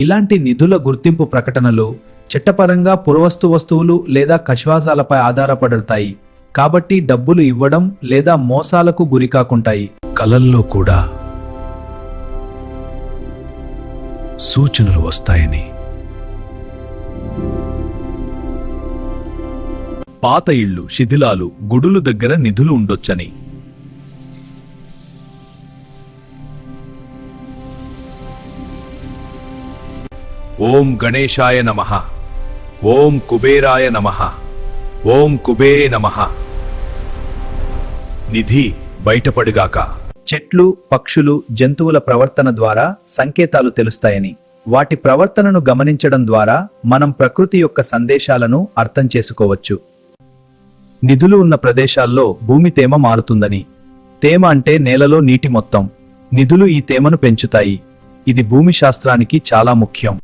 ఇలాంటి నిధుల గుర్తింపు ప్రకటనలు చట్టపరంగా పురావస్తు వస్తువులు లేదా కశ్వాసాలపై ఆధారపడతాయి. కాబట్టి డబ్బులు ఇవ్వడం లేదా మోసాలకు గురికాకుంటాయి. కలల్లో కూడా సూచనలు వస్తాయని. పాత ఇళ్ళు, శిథిలాలు, గుడులు దగ్గర నిధులు ఉండొచ్చని. ఓం గణేశాయ నమః, ఓం కుబేరాయ నమః, ఓం కుబేరే నమః. నిధి బయటపడుగాక. చెట్లు, పక్షులు, జంతువుల ప్రవర్తన ద్వారా సంకేతాలు తెలుస్తాయని. వాటి ప్రవర్తనను గమనించడం ద్వారా మనం ప్రకృతి యొక్క సందేశాలను అర్థం చేసుకోవచ్చు. నిధులు ఉన్న ప్రదేశాల్లో భూమి తేమ మారుతుందని. తేమ అంటే నేలలో నీటి మొత్తం. నిధులు ఈ తేమను పెంచుతాయి. ఇది భూమి శాస్త్రానికి చాలా ముఖ్యం.